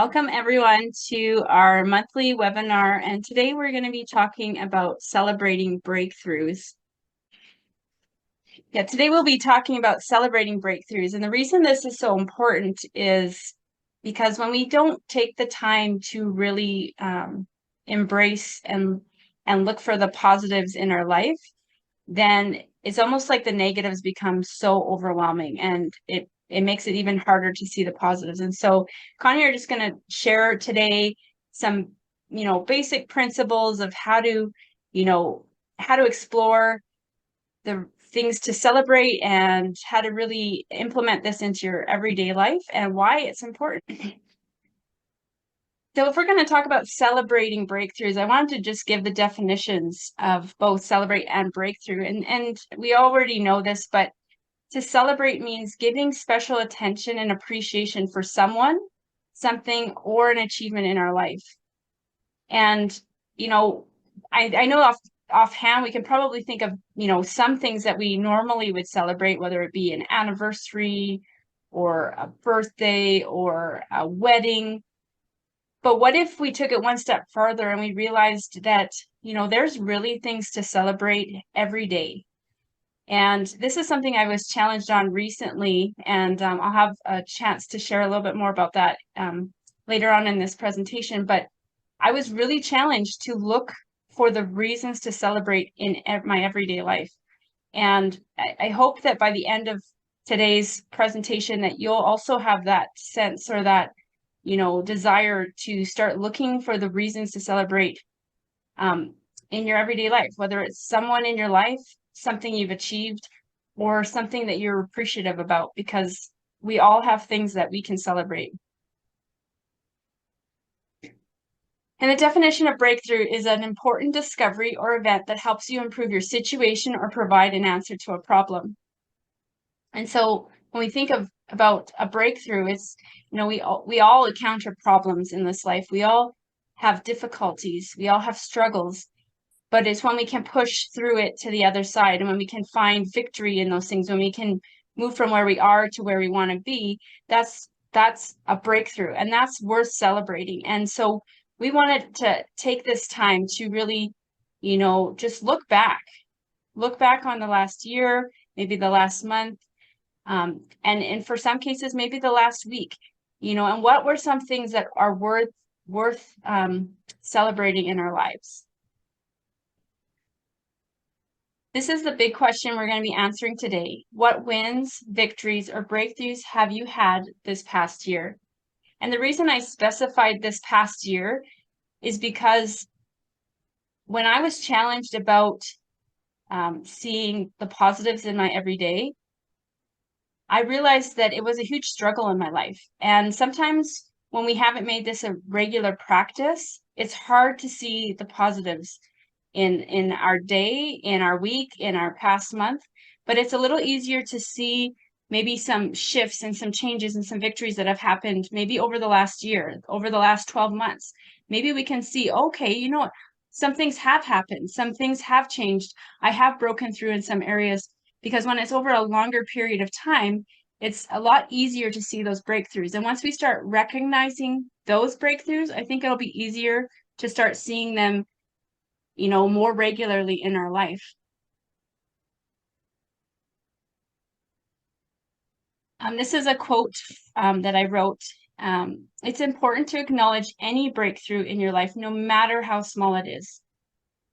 Welcome everyone to our monthly webinar, and today we're going to be talking about celebrating breakthroughs. Today we'll be talking about celebrating breakthroughs, and the reason this is so important is because when we don't take the time to really embrace and look for the positives in our life, then it's almost like the negatives become so overwhelming, and it makes it even harder to see the positives. And so Connie are just going to share today some, basic principles of how to explore the things to celebrate and how to really implement this into your everyday life and why it's important. So if we're going to talk about celebrating breakthroughs, I wanted to just give the definitions of both celebrate and breakthrough. And we already know this, but to celebrate means giving special attention and appreciation for someone, something, or an achievement in our life. And, I know offhand, we can probably think of, some things that we normally would celebrate, whether it be an anniversary or a birthday or a wedding. But what if we took it one step further and we realized that, there's really things to celebrate every day. And this is something I was challenged on recently, and I'll have a chance to share a little bit more about that later on in this presentation. But I was really challenged to look for the reasons to celebrate in my everyday life. And I hope that by the end of today's presentation that you'll also have that sense or that desire to start looking for the reasons to celebrate in your everyday life, whether it's someone in your life, something you've achieved, or something that you're appreciative about, because we all have things that we can celebrate. And the definition of breakthrough is an important discovery or event that helps you improve your situation or provide an answer to a problem. And so when we think about a breakthrough, it's, we all encounter problems in this life. We all have difficulties. We all have struggles. But it's when we can push through it to the other side, and when we can find victory in those things, when we can move from where we are to where we want to be, that's a breakthrough, and that's worth celebrating. And so we wanted to take this time to really, just look back on the last year, maybe the last month, and for some cases, maybe the last week, and what were some things that are worth celebrating in our lives. This is the big question we're going to be answering today. What wins, victories, or breakthroughs have you had this past year? And the reason I specified this past year is because when I was challenged about seeing the positives in my everyday, I realized that it was a huge struggle in my life. And sometimes when we haven't made this a regular practice, it's hard to see the positives in our day, in our week, in our past month. But it's a little easier to see maybe some shifts and some changes and some victories that have happened maybe over the last year, over the last 12 months. Maybe we can see, okay, you know what? Some things have happened. Some things have changed. I have broken through in some areas, because when it's over a longer period of time, it's a lot easier to see those breakthroughs. And once we start recognizing those breakthroughs, I think it'll be easier to start seeing them, more regularly in our life. This is a quote that I wrote. It's important to acknowledge any breakthrough in your life, no matter how small it is.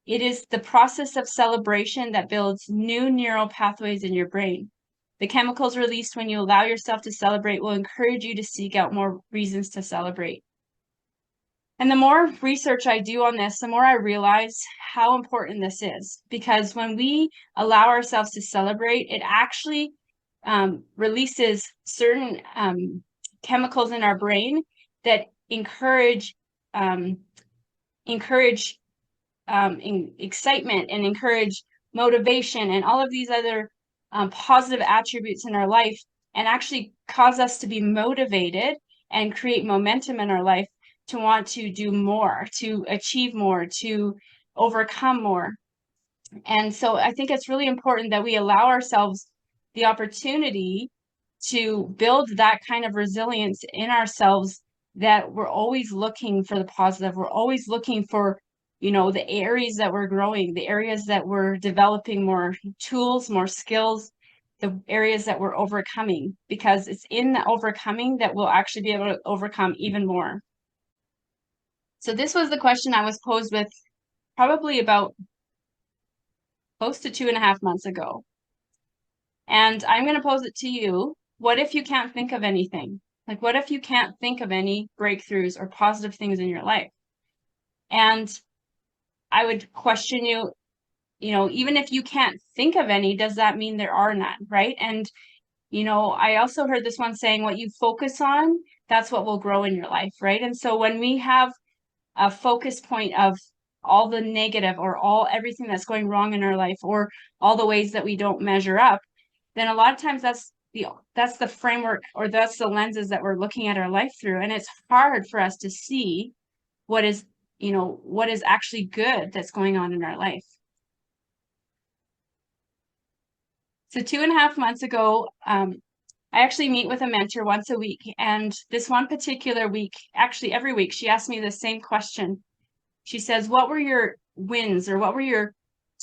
It is the process of celebration that builds new neural pathways in your brain. The chemicals released when you allow yourself to celebrate will encourage you to seek out more reasons to celebrate. And the more research I do on this, the more I realize how important this is, because when we allow ourselves to celebrate, it actually releases certain chemicals in our brain that encourage excitement and encourage motivation and all of these other positive attributes in our life, and actually cause us to be motivated and create momentum in our life to want to do more, to achieve more, to overcome more. And so I think it's really important that we allow ourselves the opportunity to build that kind of resilience in ourselves that we're always looking for the positive. We're always looking for, the areas that we're growing, the areas that we're developing more tools, more skills, the areas that we're overcoming, because it's in the overcoming that we'll actually be able to overcome even more. So this was the question I was posed with probably about close to 2.5 months ago. And I'm going to pose it to you. What if you can't think of anything? Like, what if you can't think of any breakthroughs or positive things in your life? And I would question you, even if you can't think of any, does that mean there are none, right? And, I also heard this one saying, what you focus on, that's what will grow in your life, right? And so when we have a focus point of all the negative or everything that's going wrong in our life or all the ways that we don't measure up, then a lot of times that's the framework or that's the lenses that we're looking at our life through. And it's hard for us to see what is, what is actually good that's going on in our life. So 2.5 months ago, I actually meet with a mentor once a week. And this one particular week, actually every week, she asked me the same question. She says, what were your wins or what were your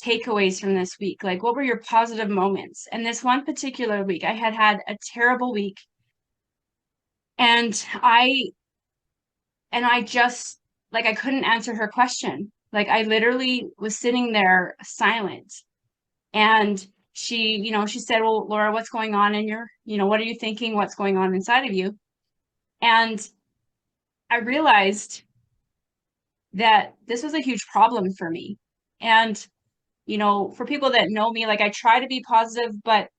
takeaways from this week? Like, what were your positive moments? And this one particular week, I had a terrible week. And I just, like, I couldn't answer her question. Like, I literally was sitting there silent. And she said, well, Laura, what's going on in your, what are you thinking? What's going on inside of you? And I realized that this was a huge problem for me. And, for people that know me, like I try to be positive, but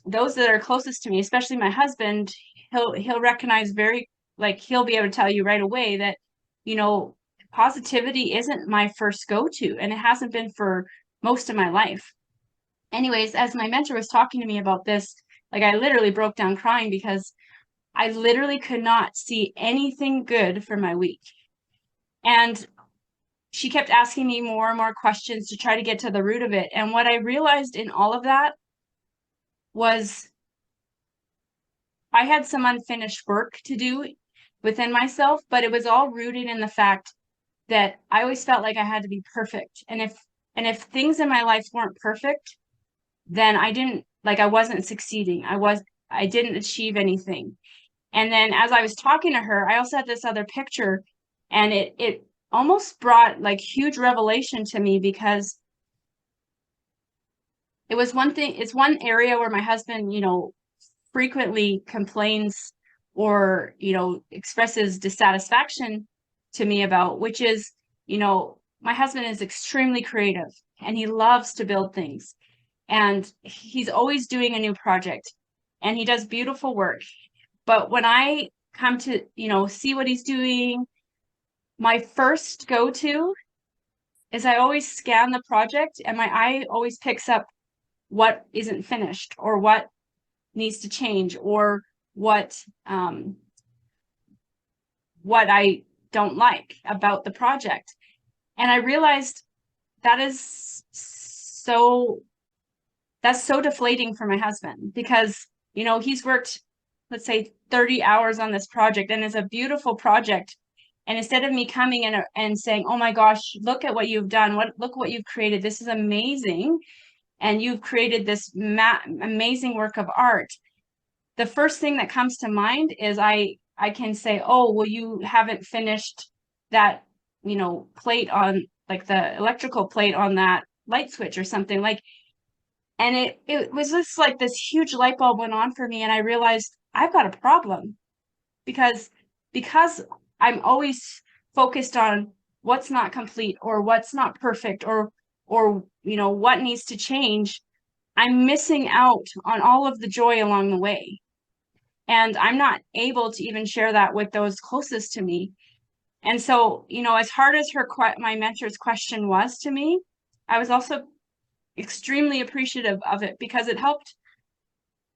those that are closest to me, especially my husband, he'll recognize he'll be able to tell you right away that, positivity isn't my first go-to, and it hasn't been for most of my life. Anyways, as my mentor was talking to me about this, like I literally broke down crying because I literally could not see anything good for my week. And she kept asking me more and more questions to try to get to the root of it. And what I realized in all of that was I had some unfinished work to do within myself, but it was all rooted in the fact that I always felt like I had to be perfect. And if things in my life weren't perfect, then I wasn't succeeding. I didn't achieve anything. And then as I was talking to her, I also had this other picture, and it almost brought like huge revelation to me, because it's one area where my husband, frequently complains or, expresses dissatisfaction to me about, which is, my husband is extremely creative and he loves to build things. And he's always doing a new project and he does beautiful work. But when I come to, see what he's doing, my first go-to is I always scan the project and my eye always picks up what isn't finished or what needs to change or what I don't like about the project. And I realized that is that's so deflating for my husband, because he's worked, let's say, 30 hours on this project and it's a beautiful project. And instead of me coming in and saying, oh my gosh, look at what you've done, look what you've created, this is amazing, and you've created this amazing work of art, the first thing that comes to mind is I can say, oh, well, you haven't finished that, plate on, like the electrical plate on that light switch or something, like. And it was just like this huge light bulb went on for me, and I realized I've got a problem, because I'm always focused on what's not complete or what's not perfect or what needs to change. I'm missing out on all of the joy along the way. And I'm not able to even share that with those closest to me. And so, as hard as my mentor's question was to me, I was also extremely appreciative of it, because it helped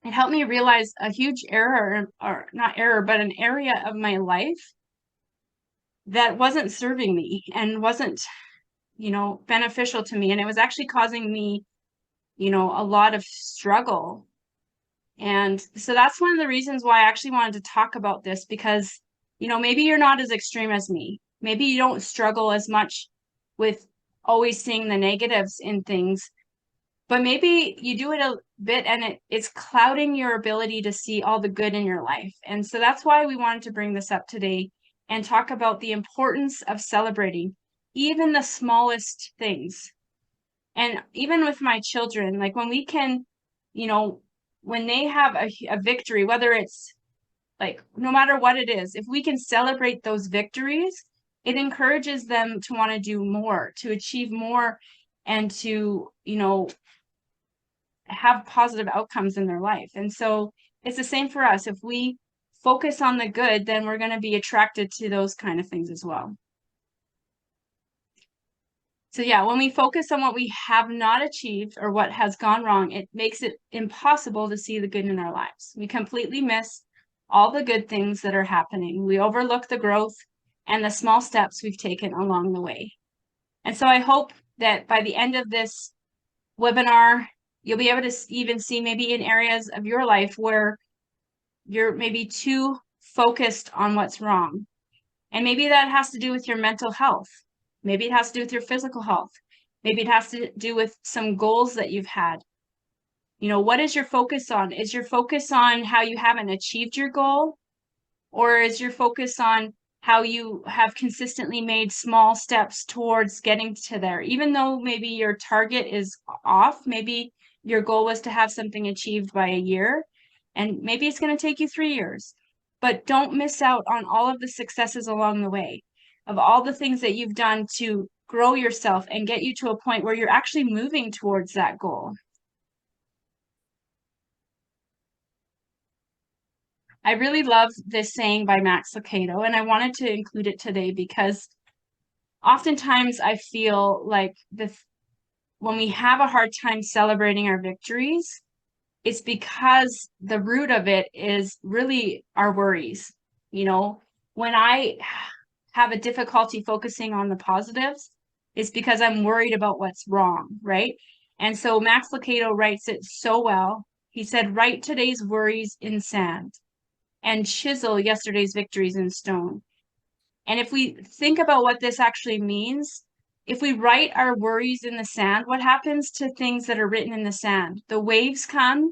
me realize a huge error, or not error, but an area of my life that wasn't serving me and wasn't, beneficial to me. And it was actually causing me, a lot of struggle. And so that's one of the reasons why I actually wanted to talk about this, because maybe you're not as extreme as me. Maybe you don't struggle as much with always seeing the negatives in things, but maybe you do it a bit and it's clouding your ability to see all the good in your life. And so that's why we wanted to bring this up today and talk about the importance of celebrating even the smallest things. And even with my children, like when we can, when they have a victory, whether it's like no matter what it is, if we can celebrate those victories, it encourages them to want to do more, to achieve more, and to, have positive outcomes in their life. And so it's the same for us. If we focus on the good, then we're going to be attracted to those kind of things as well. So yeah, when we focus on what we have not achieved or what has gone wrong, it makes it impossible to see the good in our lives. We completely miss all the good things that are happening. We overlook the growth and the small steps we've taken along the way. And so I hope that by the end of this webinar, you'll be able to even see maybe in areas of your life where you're maybe too focused on what's wrong. And maybe that has to do with your mental health. Maybe it has to do with your physical health. Maybe it has to do with some goals that you've had. What is your focus on? Is your focus on how you haven't achieved your goal? Or is your focus on how you have consistently made small steps towards getting to there? Even though maybe your target is off, maybe your goal was to have something achieved by a year, and maybe it's going to take you 3 years. But don't miss out on all of the successes along the way, of all the things that you've done to grow yourself and get you to a point where you're actually moving towards that goal. I really love this saying by Max Lucado, and I wanted to include it today because oftentimes I feel like when we have a hard time celebrating our victories, it's because the root of it is really our worries. When I have a difficulty focusing on the positives, it's because I'm worried about what's wrong, right? And so Max Lucado writes it so well. He said, write today's worries in sand and chisel yesterday's victories in stone. And if we think about what this actually means, if we write our worries in the sand, what happens to things that are written in the sand? The waves come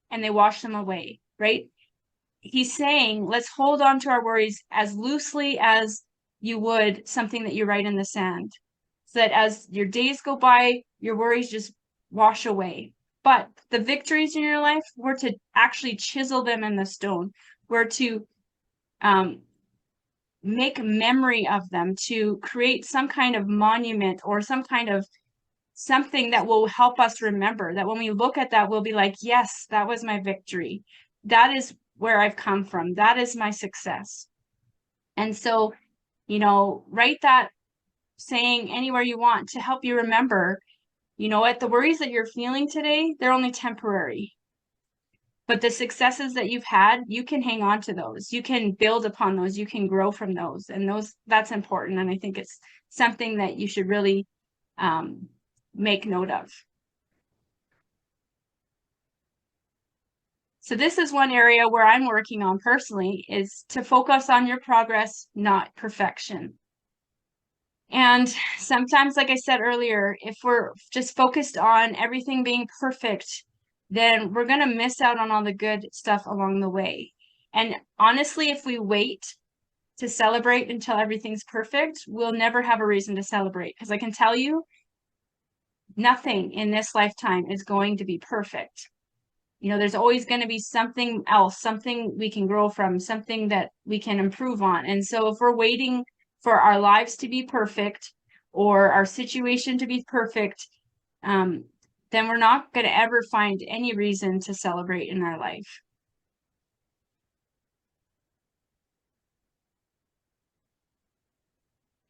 and they wash them away, right? He's saying, let's hold on to our worries as loosely as you would something that you write in the sand, so that as your days go by, your worries just wash away. But the victories in your life, we're to actually chisel them in the stone. We're to make memory of them, to create some kind of monument or some kind of something that will help us remember, that when we look at that, we'll be like, yes, that was my victory. That is where I've come from. That is my success. And so, write that saying anywhere you want to help you remember, what the worries that you're feeling today, they're only temporary. But the successes that you've had, you can hang on to those. You can build upon those. You can grow from those. And that's important. And I think it's something that you should really make note of. So this is one area where I'm working on personally, is to focus on your progress, not perfection. And sometimes, like I said earlier, if we're just focused on everything being perfect, then we're going to miss out on all the good stuff along the way. And honestly, if we wait to celebrate until everything's perfect, we'll never have a reason to celebrate. Because I can tell you, nothing in this lifetime is going to be perfect. There's always going to be something else, something we can grow from, something that we can improve on. And so if we're waiting for our lives to be perfect or our situation to be perfect, then we're not going to ever find any reason to celebrate in our life.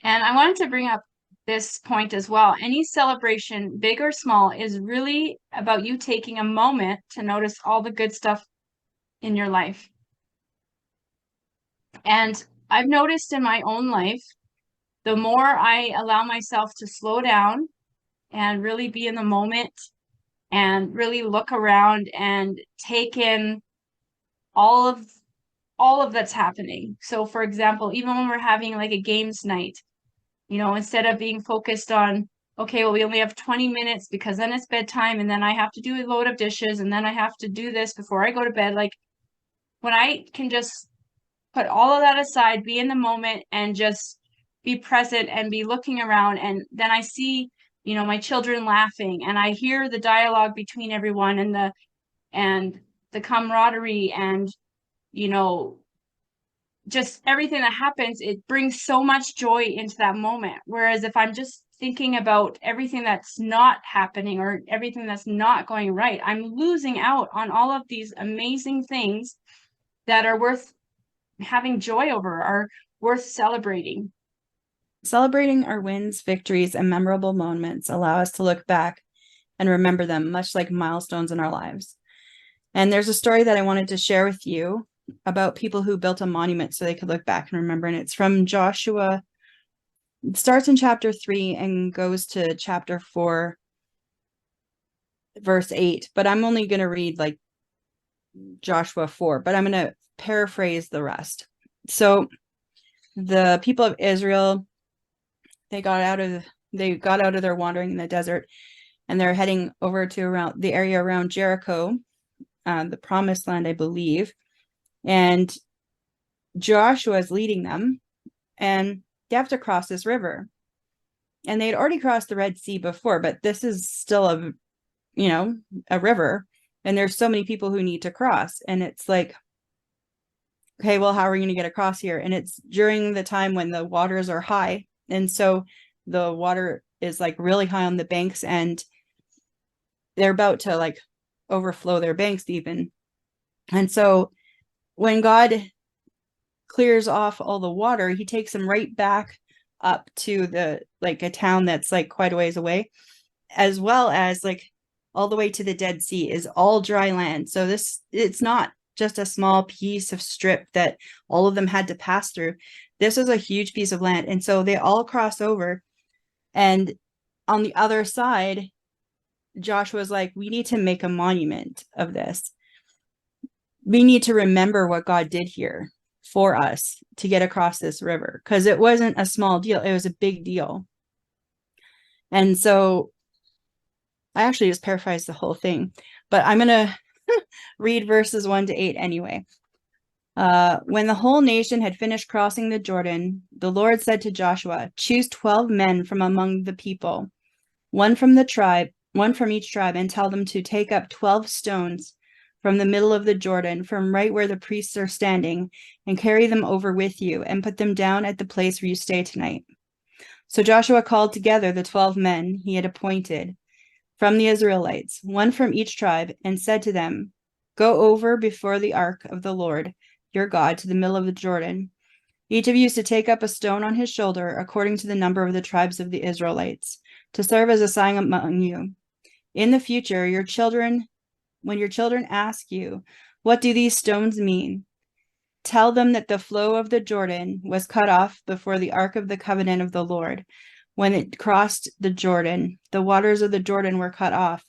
And I wanted to bring up this point as well. Any celebration, big or small, is really about you taking a moment to notice all the good stuff in your life. And I've noticed in my own life, the more I allow myself to slow down and really be in the moment and really look around and take in all of all of that's happening. So for example, even when we're having like a games night, instead of being focused on, okay, well, we only have 20 minutes because then it's bedtime and then I have to do a load of dishes and then I have to do this before I go to bed. Like when I can just put all of that aside, be in the moment and just be present and be looking around. And then I see, my children laughing and I hear the dialogue between everyone and the camaraderie and, you know, just everything that happens, it brings so much joy into that moment. Whereas if I'm just thinking about everything that's not happening or everything that's not going right, I'm losing out on all of these amazing things that are worth having joy over, are worth celebrating. Celebrating our wins, victories, and memorable moments allow us to look back and remember them, much like milestones in our lives. And there's a story that I wanted to share with you about people who built a monument so they could look back and remember. And it's from Joshua. It starts in chapter 3 and goes to chapter 4, verse 8. But I'm only going to read like Joshua 4, but I'm going to paraphrase the rest. So the people of Israel, they got out of their wandering in the desert, and they're heading over to around the area around Jericho, the promised land, I believe. And Joshua is leading them, and they have to cross this river. And they'd already crossed the Red Sea before, but this is still a river, and there's so many people who need to cross. And it's like, okay, well, how are we going to get across here? And it's during the time when the waters are high. And so the water is like really high on the banks, and they're about to like overflow their banks even. And so when God clears off all the water, he takes them right back up to the like a town that's like quite a ways away, as well as like all the way to the Dead Sea is all dry land. So it's not just a small piece of strip that all of them had to pass through. This was a huge piece of land. And so they all cross over. And on the other side, Joshua's like, we need to make a monument of this. We need to remember what God did here for us to get across this river, because it wasn't a small deal. It was a big deal. And so I actually just paraphrased the whole thing, but I'm going to read verses 1-8 anyway. When the whole nation had finished crossing the Jordan, the Lord said to Joshua, choose 12 men from among the people, one from each tribe, and tell them to take up 12 stones from the middle of the Jordan, from right where the priests are standing, and carry them over with you, and put them down at the place where you stay tonight. So Joshua called together the 12 men he had appointed from the Israelites, one from each tribe, and said to them, go over before the ark of the Lord your God to the middle of the Jordan. Each of you is to take up a stone on his shoulder, according to the number of the tribes of the Israelites, to serve as a sign among you. In the future, when your children ask you, what do these stones mean? Tell them that the flow of the Jordan was cut off before the ark of the covenant of the Lord. When it crossed the Jordan, the waters of the Jordan were cut off.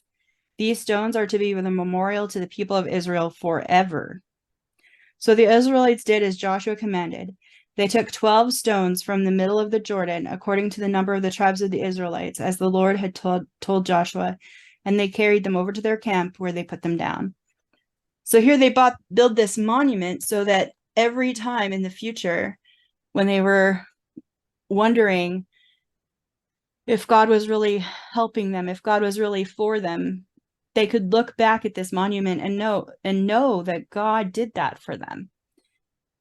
These stones are to be the memorial to the people of Israel forever. So the Israelites did as Joshua commanded. They took 12 stones from the middle of the Jordan, according to the number of the tribes of the Israelites, as the Lord had told Joshua, and they carried them over to their camp where they put them down. So here they build this monument so that every time in the future, when they were wondering if God was really helping them, if God was really for them, they could look back at this monument and know that God did that for them.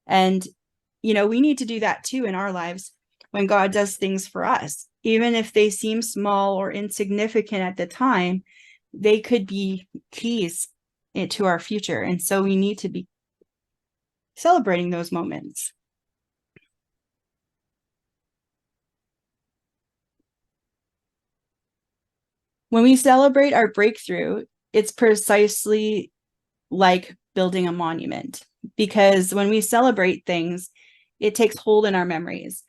And, we need to do that too in our lives when God does things for us. Even if they seem small or insignificant at the time, they could be keys to our future. And so we need to be celebrating those moments. When we celebrate our breakthrough, it's precisely like building a monument, because when we celebrate things, it takes hold in our memories.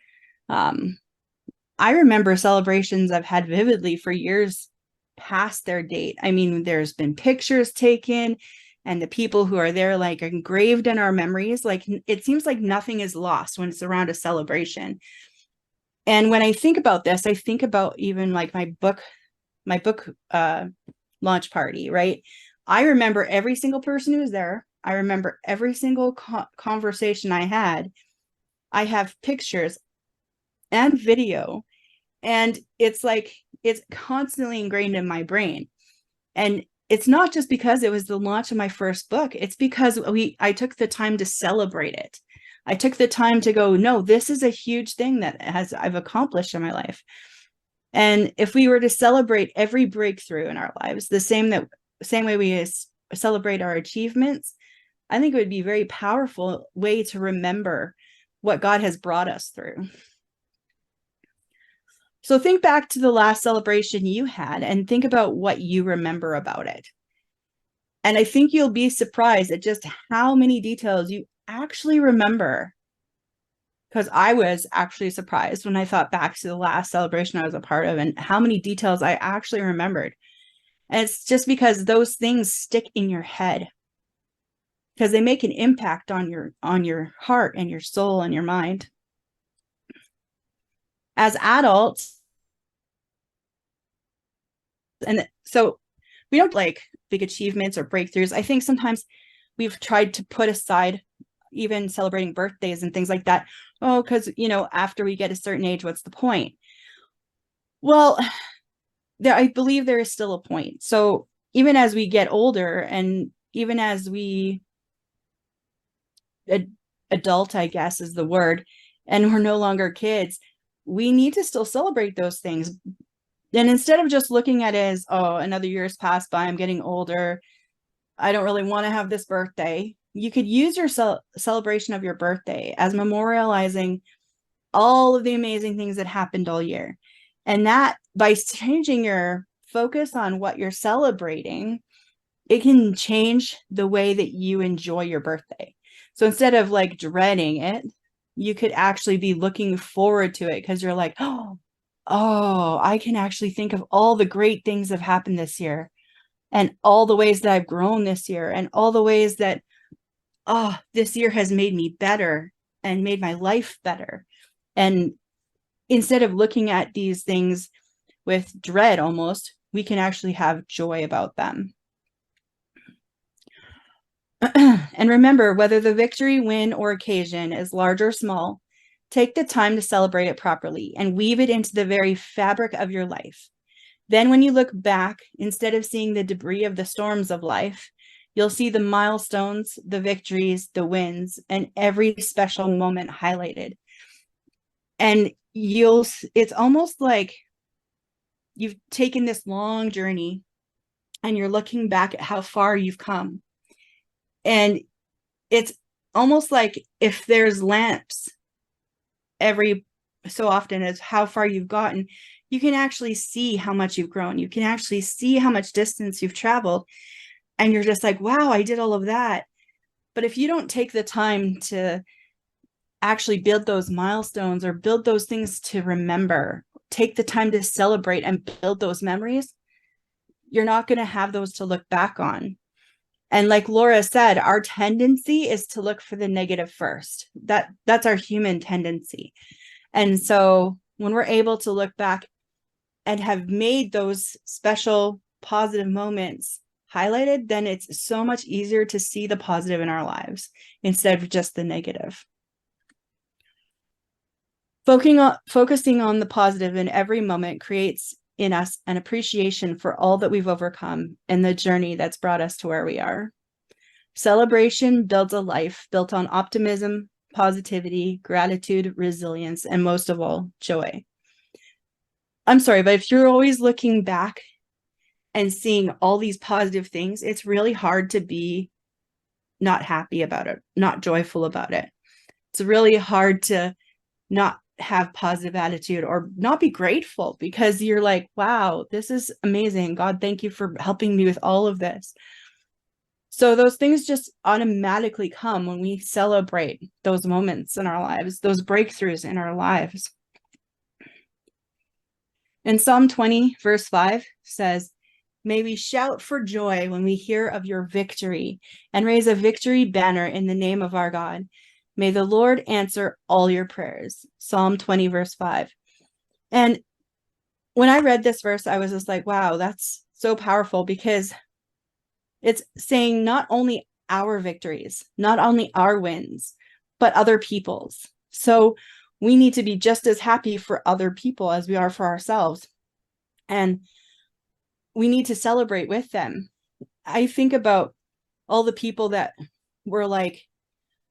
I remember celebrations I've had vividly for years past their date. I mean, there's been pictures taken, and the people who are there, like engraved in our memories. Like it seems like nothing is lost when it's around a celebration. And when I think about this, I think about even like my book launch party, right? I remember every single person who was there. I remember every single conversation I had. I have pictures and video, and it's like it's constantly ingrained in my brain. And it's not just because it was the launch of my first book. It's because I took the time to celebrate it. I took the time to go, no, this is a huge thing that I've accomplished in my life. And if we were to celebrate every breakthrough in our lives, the same way we celebrate our achievements, I think it would be a very powerful way to remember what God has brought us through. So think back to the last celebration you had and think about what you remember about it. And I think you'll be surprised at just how many details you actually remember. Because I was actually surprised when I thought back to the last celebration I was a part of and how many details I actually remembered. And it's just because those things stick in your head, because they make an impact on your heart and your soul and your mind. As adults, and so we don't like big achievements or breakthroughs. I think sometimes we've tried to put aside even celebrating birthdays and things like that. Oh, because, after we get a certain age, what's the point? Well, I believe there is still a point. So even as we get older and even as we adult, I guess is the word, and we're no longer kids, we need to still celebrate those things. And instead of just looking at it as, oh, another year's passed by, I'm getting older, I don't really want to have this birthday, you could use your celebration of your birthday as memorializing all of the amazing things that happened all year. And that, by changing your focus on what you're celebrating, it can change the way that you enjoy your birthday. So instead of like dreading it, you could actually be looking forward to it because you're like, oh, I can actually think of all the great things that have happened this year and all the ways that I've grown this year and all the ways that, this year has made me better and made my life better. And instead of looking at these things with dread almost, we can actually have joy about them. And remember, whether the victory, win, or occasion is large or small, take the time to celebrate it properly and weave it into the very fabric of your life. Then when you look back, instead of seeing the debris of the storms of life, you'll see the milestones, the victories, the wins, and every special moment highlighted. And it's almost like you've taken this long journey and you're looking back at how far you've come. And it's almost like if there's lamps every so often as how far you've gotten, you can actually see how much you've grown. You can actually see how much distance you've traveled. And you're just like, wow, I did all of that. But if you don't take the time to actually build those milestones or build those things to remember, take the time to celebrate and build those memories, you're not going to have those to look back on. And like Laura said, our tendency is to look for the negative first. That's our human tendency. And so when we're able to look back and have made those special positive moments highlighted, then it's so much easier to see the positive in our lives instead of just the negative. Focusing on the positive in every moment creates in us an appreciation for all that we've overcome and the journey that's brought us to where we are. Celebration builds a life built on optimism, positivity, gratitude, resilience, and most of all, joy. I'm sorry, but if you're always looking back and seeing all these positive things, it's really hard to be not happy about it, not joyful about it. It's really hard to not have positive attitude or not be grateful because you're like, wow, this is amazing. God, thank you for helping me with all of this. So those things just automatically come when we celebrate those moments in our lives, those breakthroughs in our lives. In Psalm 20, verse 5 says, May we shout for joy when we hear of your victory and raise a victory banner in the name of our God. May the Lord answer all your prayers. Psalm 20, verse 5. And when I read this verse, I was just like, wow, that's so powerful, because it's saying not only our victories, not only our wins, but other people's. So we need to be just as happy for other people as we are for ourselves. And we need to celebrate with them. I think about all the people that were like,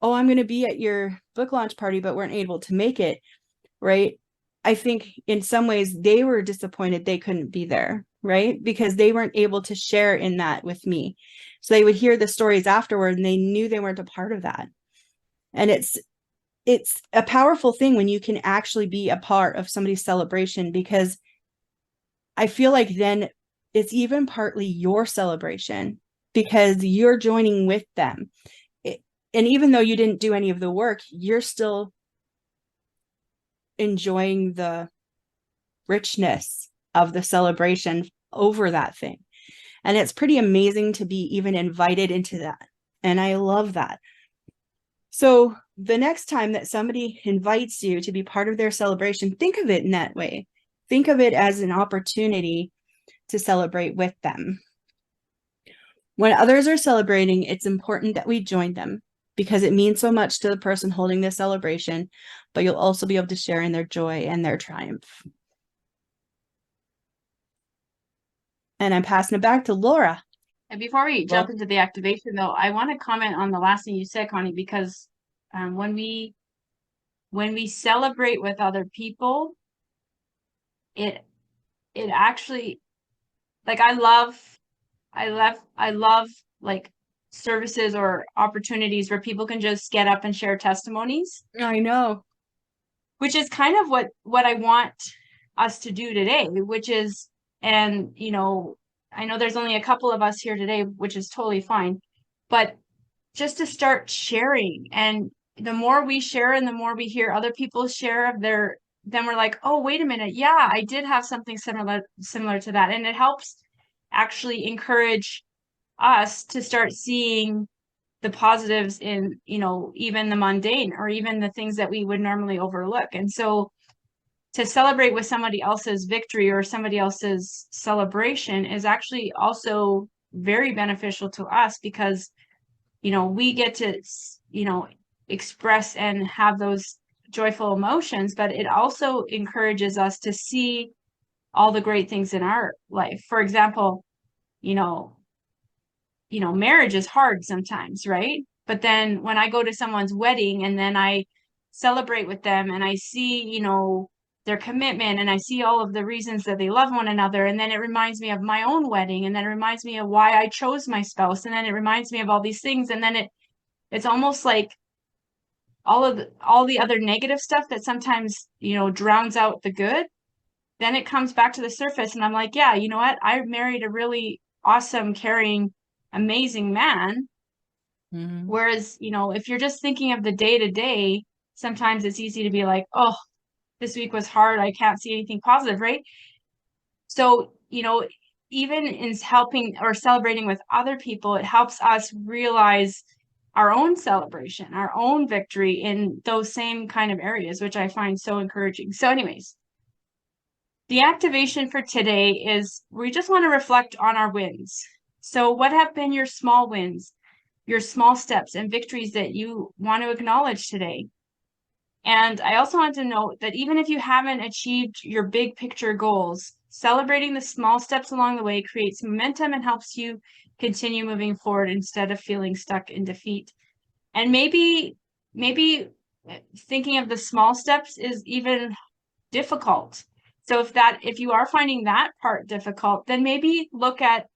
oh, I'm going to be at your book launch party, but weren't able to make it, right? I think in some ways they were disappointed they couldn't be there, right? Because they weren't able to share in that with me. So they would hear the stories afterward and they knew they weren't a part of that. And it's a powerful thing when you can actually be a part of somebody's celebration, because I feel like then it's even partly your celebration because you're joining with them. And even though you didn't do any of the work, you're still enjoying the richness of the celebration over that thing. And it's pretty amazing to be even invited into that. And I love that. So the next time that somebody invites you to be part of their celebration, think of it in that way. Think of it as an opportunity to celebrate with them. When others are celebrating, it's important that we join them because it means so much to the person holding the celebration, but you'll also be able to share in their joy and their triumph. And I'm passing it back to Laura. And before we jump into the activation, though, I want to comment on the last thing you said, Connie, because when we celebrate with other people, it actually, like, I love like services or opportunities where people can just get up and share testimonies, I know. which is kind of what I want us to do today, which is, and I know there's only a couple of us here today, which is totally fine, but just to start sharing. And the more we share and the more we hear other people share of their, then we're like, oh, wait a minute, yeah, I did have something similar to that. And it helps actually encourage us to start seeing the positives in, even the mundane or even the things that we would normally overlook. And so to celebrate with somebody else's victory or somebody else's celebration is actually also very beneficial to us, because we get to express and have those joyful emotions, but it also encourages us to see all the great things in our life. For example, you know marriage is hard sometimes, right? But then when I go to someone's wedding and then I celebrate with them and I see, their commitment, and I see all of the reasons that they love one another, and then it reminds me of my own wedding, and then it reminds me of why I chose my spouse, and then it reminds me of all these things, and then it's almost like all the other negative stuff that sometimes, drowns out the good, then it comes back to the surface, and I'm like, yeah, you know what? I married a really awesome, caring, amazing man. Mm-hmm. Whereas, if you're just thinking of the day to day, sometimes it's easy to be like, oh, this week was hard. I can't see anything positive, right? So, even in helping or celebrating with other people, it helps us realize our own celebration, our own victory in those same kind of areas, which I find so encouraging. So, anyways, the activation for today is we just want to reflect on our wins. So, what have been your small wins, your small steps and victories that you want to acknowledge today? And I also want to note that even if you haven't achieved your big picture goals, celebrating the small steps along the way creates momentum and helps you continue moving forward instead of feeling stuck in defeat. And maybe thinking of the small steps is even difficult. So if you are finding that part difficult, then maybe look at,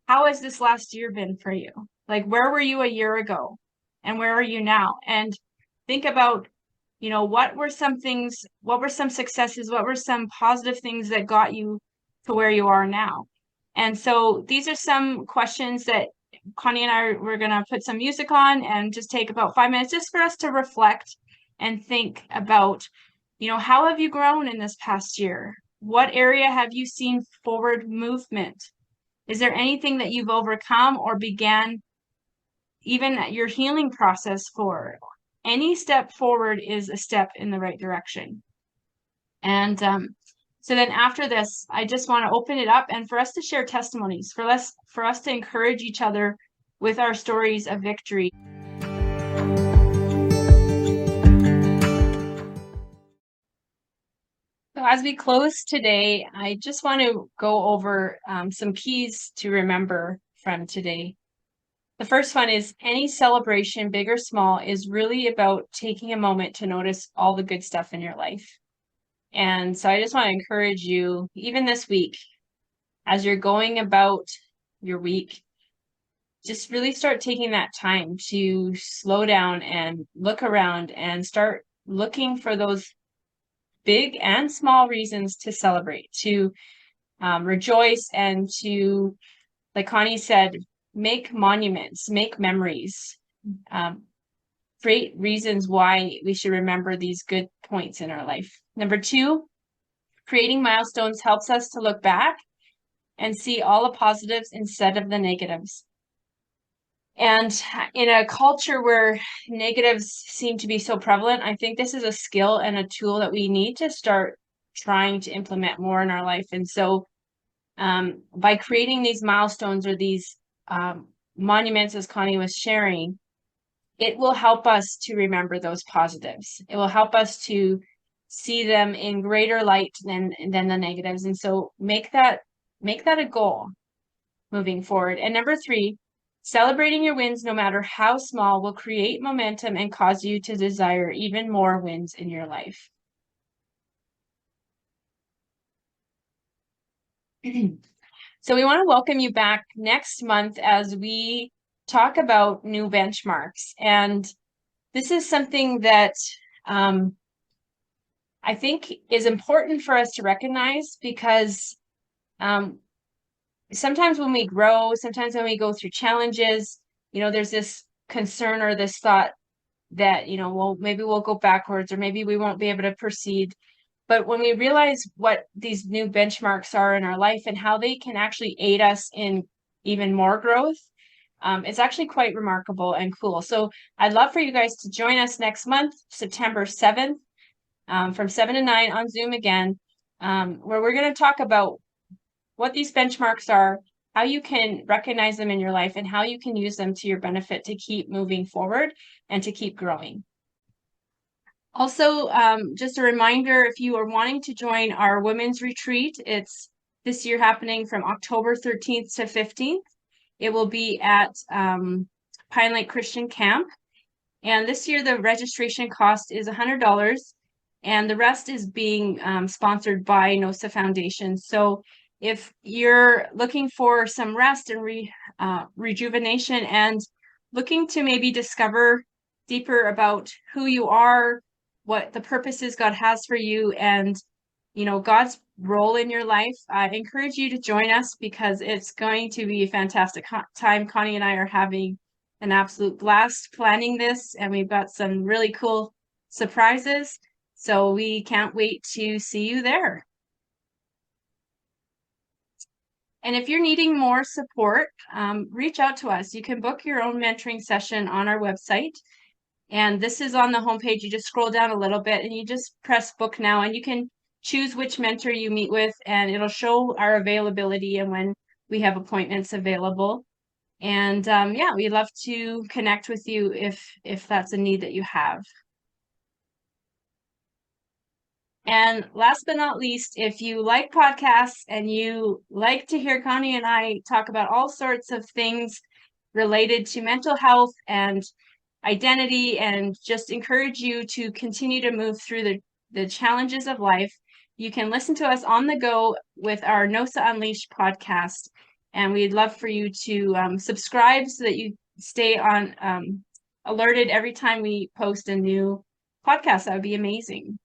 how has this last year been for you? Like, where were you a year ago and where are you now? And think about, what were some things, what were some successes, what were some positive things that got you to where you are now? And so these are some questions that Connie and I we're going to put some music on and just take about 5 minutes just for us to reflect and think about, how have you grown in this past year? What area have you seen forward movement? Is there anything that you've overcome or began even your healing process for? Any step forward is a step in the right direction. And so then after this, I just want to open it up and for us to share testimonies, for us to encourage each other with our stories of victory. So as we close today, I just want to go over some keys to remember from today. The first one is any celebration, big or small, is really about taking a moment to notice all the good stuff in your life. And so I just want to encourage you, even this week, as you're going about your week, just really start taking that time to slow down and look around and start looking for those big and small reasons to celebrate, to rejoice, and to, like Connie said, make monuments, make memories, create reasons why we should remember these good points in our life. Number two, creating milestones helps us to look back and see all the positives instead of the negatives. And in a culture where negatives seem to be so prevalent, I think this is a skill and a tool that we need to start trying to implement more in our life. And so by creating these milestones or these monuments, as Connie was sharing, it will help us to remember those positives. It will help us to see them in greater light than the negatives. And so make that a goal moving forward. And number three, celebrating your wins, no matter how small, will create momentum and cause you to desire even more wins in your life. So we want to welcome you back next month as we talk about new benchmarks. And this is something that I think is important for us to recognize because sometimes when we grow, sometimes when we go through challenges, there's this concern or this thought that, well, maybe we'll go backwards or maybe we won't be able to proceed. But when we realize what these new benchmarks are in our life and how they can actually aid us in even more growth, it's actually quite remarkable and cool. So I'd love for you guys to join us next month, September 7th, from 7 to 9 on Zoom again, where we're going to talk about what these benchmarks are, how you can recognize them in your life, and how you can use them to your benefit to keep moving forward and to keep growing. Also, just a reminder, if you are wanting to join our women's retreat, it's this year happening from October 13th to 15th. It will be at Pine Lake Christian Camp. And this year, the registration cost is $100, and the rest is being sponsored by NOSA Foundation. So if you're looking for some rest and rejuvenation and looking to maybe discover deeper about who you are, what the purposes God has for you, and God's role in your life, I encourage you to join us because it's going to be a fantastic time. Connie and I are having an absolute blast planning this, and we've got some really cool surprises. So we can't wait to see you there. And if you're needing more support, reach out to us. You can book your own mentoring session on our website. And this is on the homepage. You just scroll down a little bit and you just press book now, and you can choose which mentor you meet with, and it'll show our availability and when we have appointments available. And yeah, we'd love to connect with you if that's a need that you have. And last but not least, if you like podcasts and you like to hear Connie and I talk about all sorts of things related to mental health and identity, and just encourage you to continue to move through the challenges of life, you can listen to us on the go with our NOSA Unleashed podcast. And we'd love for you to subscribe so that you stay on alerted every time we post a new podcast. That would be amazing.